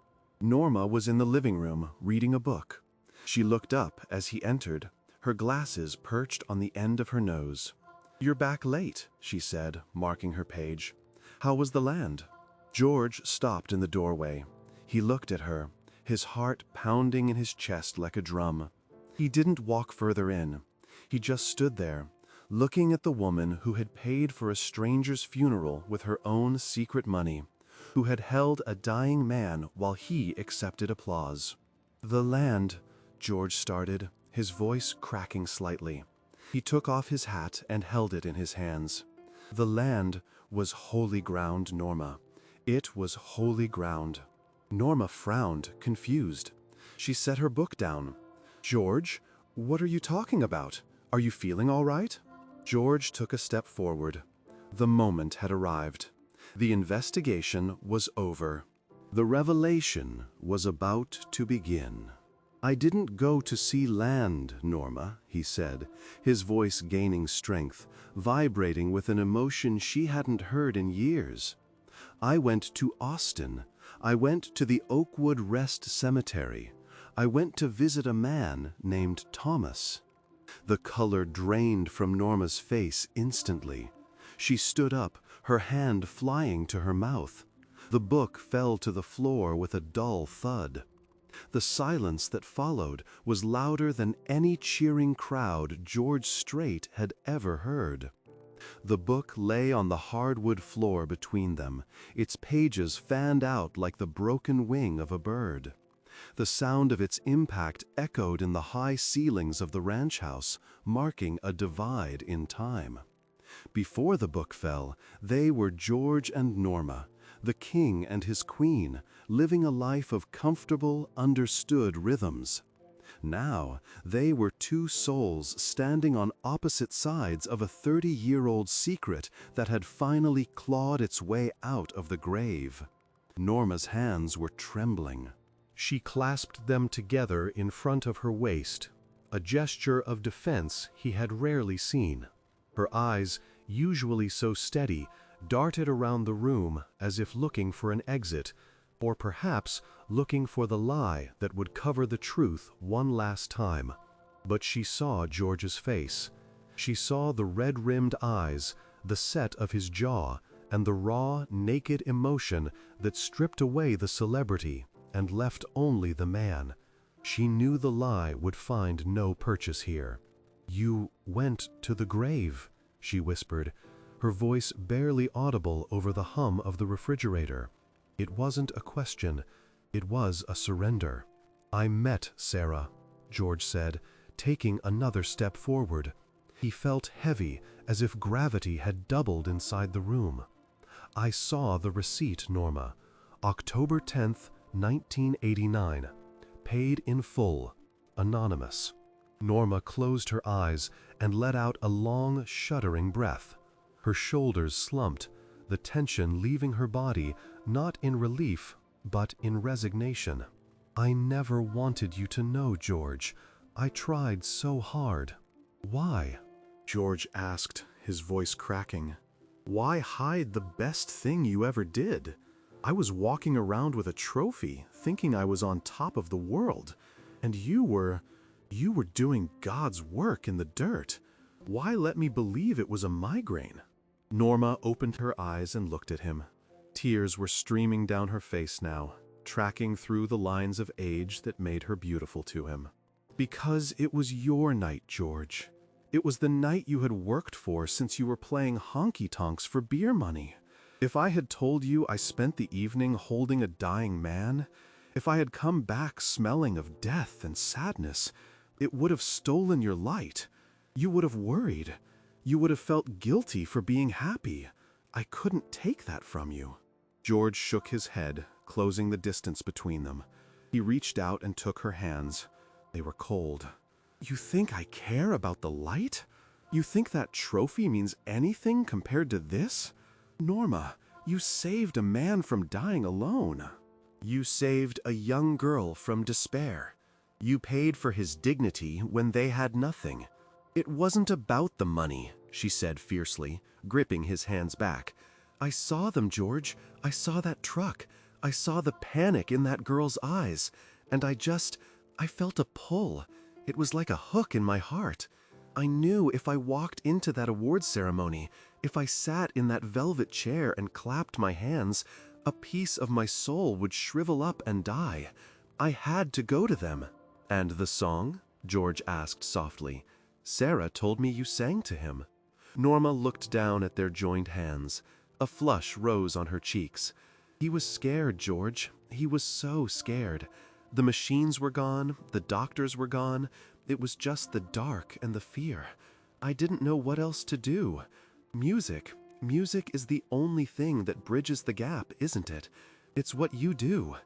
Norma was in the living room, reading a book. She looked up as he entered, her glasses perched on the end of her nose. "You're back late," she said, marking her page. "How was the land?" George stopped in the doorway. He looked at her, his heart pounding in his chest like a drum. He didn't walk further in. He just stood there, looking at the woman who had paid for a stranger's funeral with her own secret money, who had held a dying man while he accepted applause. "The land," George started, his voice cracking slightly. He took off his hat and held it in his hands. "The land was holy ground, Norma. It was holy ground." Norma frowned, confused. She set her book down. "George, what are you talking about? Are you feeling all right?" George took a step forward. The moment had arrived. The investigation was over. The revelation was about to begin. "I didn't go to see land, Norma," he said, his voice gaining strength, vibrating with an emotion she hadn't heard in years. "I went to Austin. I went to the Oakwood Rest Cemetery. I went to visit a man named Thomas." The color drained from Norma's face instantly. She stood up, her hand flying to her mouth. The book fell to the floor with a dull thud. The silence that followed was louder than any cheering crowd George Strait had ever heard. The book lay on the hardwood floor between them, its pages fanned out like the broken wing of a bird. The sound of its impact echoed in the high ceilings of the ranch house, marking a divide in time. Before the book fell, they were George and Norma, the king and his queen, living a life of comfortable, understood rhythms. Now, they were two souls standing on opposite sides of a 30-year-old secret that had finally clawed its way out of the grave. Norma's hands were trembling. She clasped them together in front of her waist, a gesture of defense he had rarely seen. Her eyes, usually so steady, darted around the room as if looking for an exit, or perhaps looking for the lie that would cover the truth one last time. But she saw George's face. She saw the red-rimmed eyes, the set of his jaw, and the raw, naked emotion that stripped away the celebrity and left only the man. She knew the lie would find no purchase here. "You went to the grave," she whispered, her voice barely audible over the hum of the refrigerator. It wasn't a question, it was a surrender. "I met Sarah," George said, taking another step forward. He felt heavy, as if gravity had doubled inside the room. "I saw the receipt, Norma. October 10th, 1989. Paid in full. Anonymous." Norma closed her eyes and let out a long, shuddering breath. Her shoulders slumped, the tension leaving her body not in relief, but in resignation. "I never wanted you to know, George. I tried so hard." "Why?" George asked, his voice cracking. "Why hide the best thing you ever did? I was walking around with a trophy, thinking I was on top of the world, and you were doing God's work in the dirt. Why let me believe it was a migraine?" Norma opened her eyes and looked at him. Tears were streaming down her face now, tracking through the lines of age that made her beautiful to him. "Because it was your night, George. It was the night you had worked for since you were playing honky-tonks for beer money. If I had told you I spent the evening holding a dying man, if I had come back smelling of death and sadness, it would have stolen your light. You would have worried. You would have felt guilty for being happy. I couldn't take that from you." George shook his head, closing the distance between them. He reached out and took her hands. They were cold. "You think I care about the light? You think that trophy means anything compared to this? Norma, you saved a man from dying alone. You saved a young girl from despair. You paid for his dignity when they had nothing. It wasn't about the money," she said fiercely, gripping his hands back. "I saw them, George. I saw that truck. I saw the panic in that girl's eyes. And I felt a pull. It was like a hook in my heart. I knew if I walked into that awards ceremony, if I sat in that velvet chair and clapped my hands, a piece of my soul would shrivel up and die. I had to go to them." "And the song?" George asked softly. "Sarah told me you sang to him." Norma looked down at their joined hands. A flush rose on her cheeks. "He was scared, George. He was so scared. The machines were gone, the doctors were gone. It was just the dark and the fear. I didn't know what else to do. Music is the only thing that bridges the gap, isn't it? It's what you do.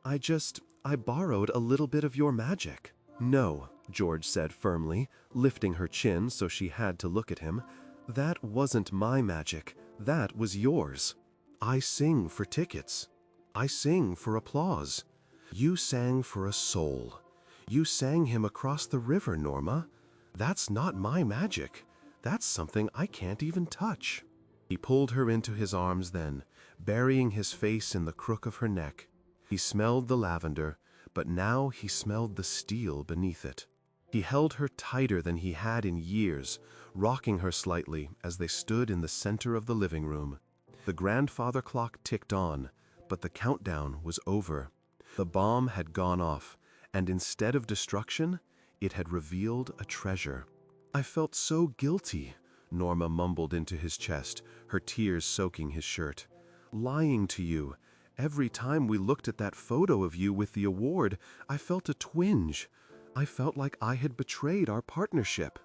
I borrowed a little bit of your magic." "No," George said firmly, lifting her chin so she had to look at him. "That wasn't my magic. That was yours. I sing for tickets." I sing for applause. You sang for a soul. You sang him across the river, Norma. That's not my magic. That's something I can't even touch." He pulled her into his arms then, burying his face in the crook of her neck. He smelled the lavender, but now he smelled the steel beneath it. He held her tighter than he had in years, rocking her slightly as they stood in the center of the living room. The grandfather clock ticked on, but the countdown was over. The bomb had gone off, and instead of destruction, it had revealed a treasure. "I felt so guilty," Norma mumbled into his chest, her tears soaking his shirt. "Lying to you. Every time we looked at that photo of you with the award, I felt a twinge. I felt like I had betrayed our partnership."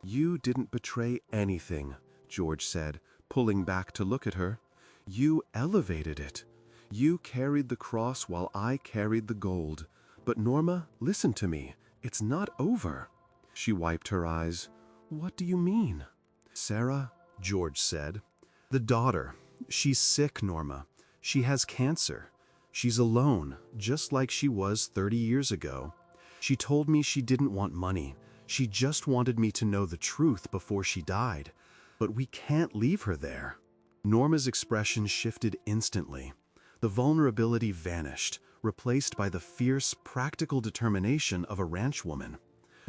"You didn't betray anything," George said, pulling back to look at her. "You elevated it. You carried the cross while I carried the gold. But Norma, listen to me. It's not over." She wiped her eyes. "What do you mean?" "Sarah," George said. "The daughter. She's sick, Norma. She has cancer. She's alone, just like she was 30 years ago. She told me she didn't want money. She just wanted me to know the truth before she died. But we can't leave her there." Norma's expression shifted instantly. The vulnerability vanished, replaced by the fierce, practical determination of a ranchwoman.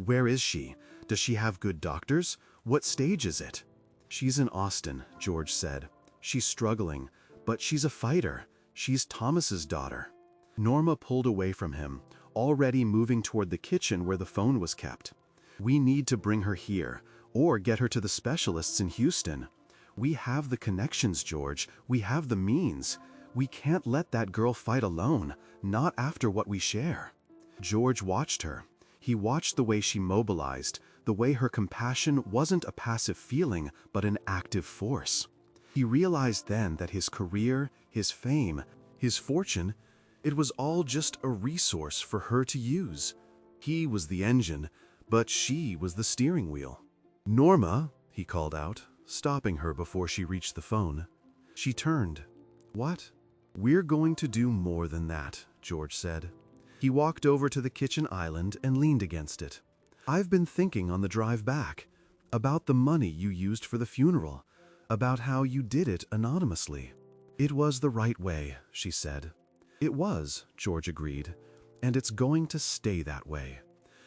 "Where is she? Does she have good doctors? What stage is it?" "She's in Austin," George said. "She's struggling, but she's a fighter. She's Thomas's daughter." Norma pulled away from him, already moving toward the kitchen where the phone was kept. "We need to bring her here, or get her to the specialists in Houston. We have the connections, George. We have the means. We can't let that girl fight alone, not after what we share." George watched her. He watched the way she mobilized, the way her compassion wasn't a passive feeling, but an active force. He realized then that his career, his fame, his fortune, it was all just a resource for her to use. He was the engine, but she was the steering wheel. "Norma," he called out, stopping her before she reached the phone. She turned. "What?" "We're going to do more than that," George said. He walked over to the kitchen island and leaned against it. "I've been thinking on the drive back about the money you used for the funeral, about how you did it anonymously." "It was the right way," she said. "It was," George agreed, "and it's going to stay that way.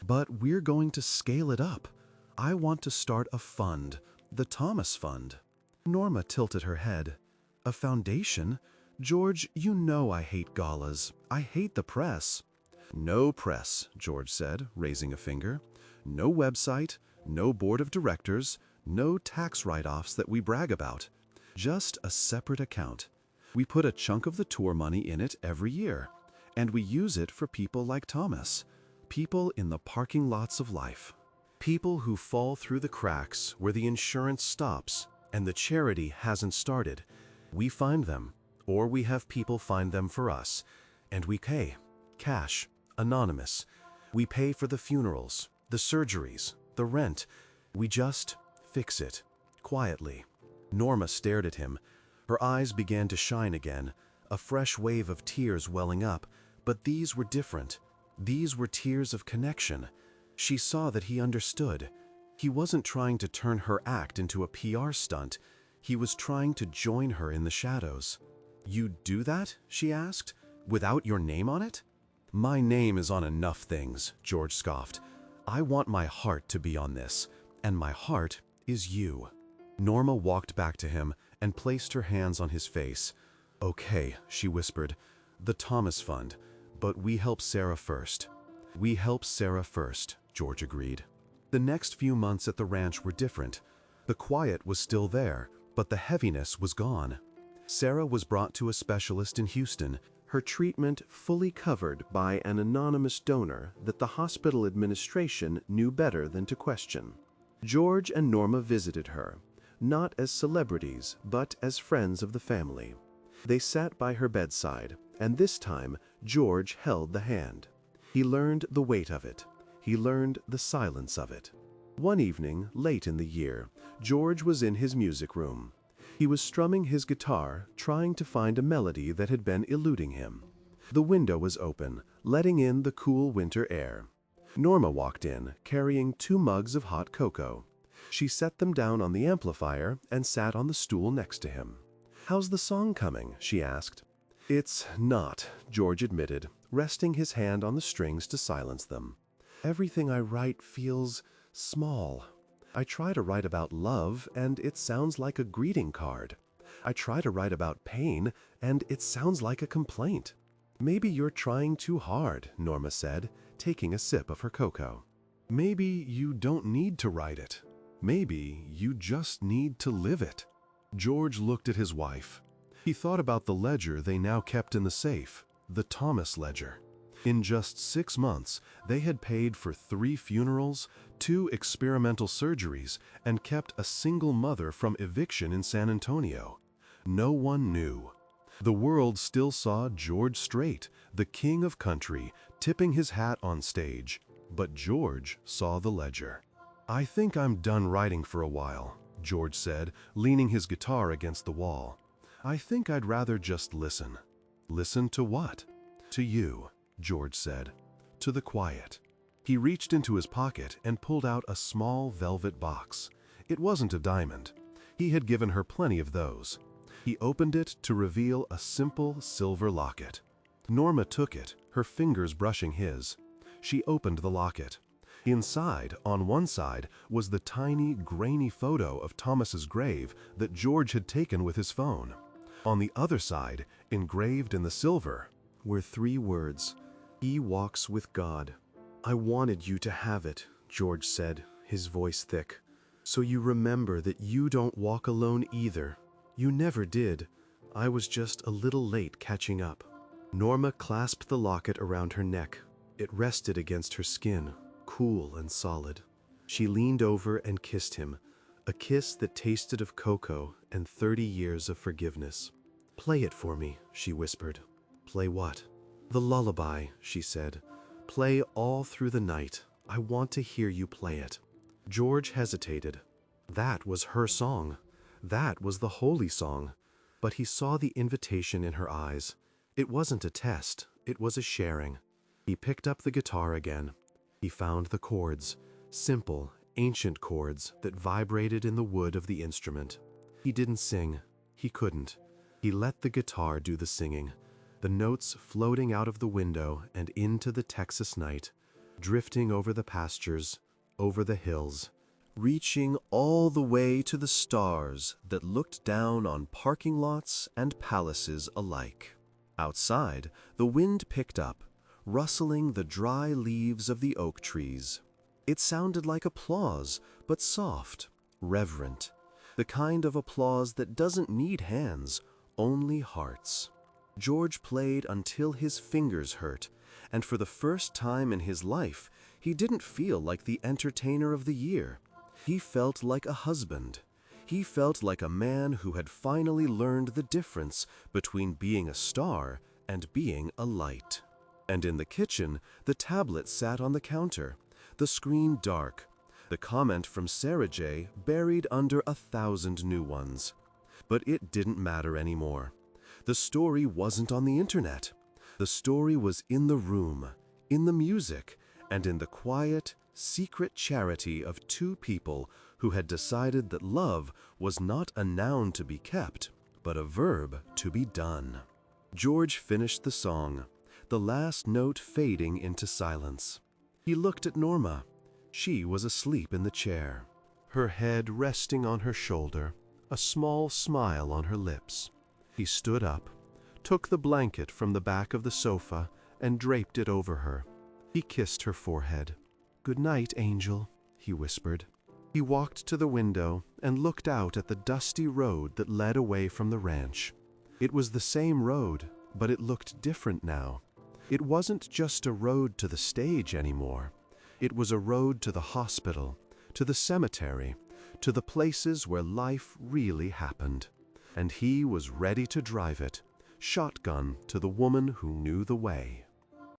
But we're going to scale it up. I want to start a fund, the Thomas Fund." Norma tilted her head. "A foundation? George, you know I hate galas. I hate the press." "No press," George said, raising a finger. "No website, no board of directors, no tax write-offs that we brag about. Just a separate account. We put a chunk of the tour money in it every year, and we use it for people like Thomas, people in the parking lots of life. People who fall through the cracks where the insurance stops and the charity hasn't started. We find them, or we have people find them for us, and we pay. Cash, anonymous. We pay for the funerals, the surgeries, the rent. We just fix it, quietly." Norma stared at him. Her eyes began to shine again, a fresh wave of tears welling up, but these were different. These were tears of connection. She saw that he understood. He wasn't trying to turn her act into a PR stunt. He was trying to join her in the shadows. "You do that?" she asked, "without your name on it?" "My name is on enough things," George scoffed. "I want my heart to be on this, and my heart is you." Norma walked back to him and placed her hands on his face. "Okay," she whispered, "the Thomas Fund, but we help Sarah first." "We help Sarah first," George agreed. The next few months at the ranch were different. The quiet was still there, but the heaviness was gone. Sarah was brought to a specialist in Houston, her treatment fully covered by an anonymous donor that the hospital administration knew better than to question. George and Norma visited her, not as celebrities, but as friends of the family. They sat by her bedside, and this time George held the hand. He learned the weight of it. He learned the silence of it. One evening, late in the year, George was in his music room. He was strumming his guitar, trying to find a melody that had been eluding him. The window was open, letting in the cool winter air. Norma walked in, carrying 2 mugs of hot cocoa. She set them down on the amplifier and sat on the stool next to him. "How's the song coming?" she asked. "It's not," George admitted, resting his hand on the strings to silence them. "Everything I write feels small. I try to write about love, and it sounds like a greeting card. I try to write about pain, and it sounds like a complaint." "Maybe you're trying too hard," Norma said, taking a sip of her cocoa. "Maybe you don't need to write it. Maybe you just need to live it." George looked at his wife. He thought about the ledger they now kept in the safe, the Thomas ledger. In just 6 months, they had paid for 3 funerals, 2 experimental surgeries, and kept a single mother from eviction in San Antonio. No one knew. The world still saw George Strait, the king of country, tipping his hat on stage, but George saw the ledger. "I think I'm done writing for a while," George said, leaning his guitar against the wall. "I think I'd rather just listen." "Listen to what?" "To you," George said. "To the quiet." He reached into his pocket and pulled out a small velvet box. It wasn't a diamond. He had given her plenty of those. He opened it to reveal a simple silver locket. Norma took it, her fingers brushing his. She opened the locket. Inside, on one side, was the tiny, grainy photo of Thomas's grave that George had taken with his phone. On the other side, engraved in the silver, were 3 words: "He walks with God." "I wanted you to have it," George said, his voice thick. "So you remember that you don't walk alone either. You never did. I was just a little late catching up." Norma clasped the locket around her neck. It rested against her skin, cool and solid. She leaned over and kissed him, a kiss that tasted of cocoa and 30 years of forgiveness. "Play it for me," she whispered. "Play what?" "The lullaby," she said. "Play all through the night. I want to hear you play it." George hesitated. That was her song. That was the holy song. But he saw the invitation in her eyes. It wasn't a test. It was a sharing. He picked up the guitar again. He found the chords, simple, ancient chords that vibrated in the wood of the instrument. He didn't sing. He couldn't. He let the guitar do the singing, the notes floating out of the window and into the Texas night, drifting over the pastures, over the hills, reaching all the way to the stars that looked down on parking lots and palaces alike. Outside, the wind picked up, rustling the dry leaves of the oak trees. It sounded like applause, but soft, reverent, the kind of applause that doesn't need hands, only hearts. George played until his fingers hurt, and for the first time in his life, he didn't feel like the entertainer of the year. He felt like a husband. He felt like a man who had finally learned the difference between being a star and being a light. And in the kitchen, the tablet sat on the counter, the screen dark, the comment from Sarah J. buried under 1,000 new ones. But it didn't matter anymore. The story wasn't on the internet. The story was in the room, in the music, and in the quiet, secret charity of 2 people who had decided that love was not a noun to be kept, but a verb to be done. George finished the song, the last note fading into silence. He looked at Norma. She was asleep in the chair, her head resting on her shoulder, a small smile on her lips. He stood up, took the blanket from the back of the sofa, and draped it over her. He kissed her forehead. "Good night, Angel," he whispered. He walked to the window and looked out at the dusty road that led away from the ranch. It was the same road, but it looked different now. It wasn't just a road to the stage anymore. It was a road to the hospital, to the cemetery, to the places where life really happened. And he was ready to drive it, shotgun to the woman who knew the way.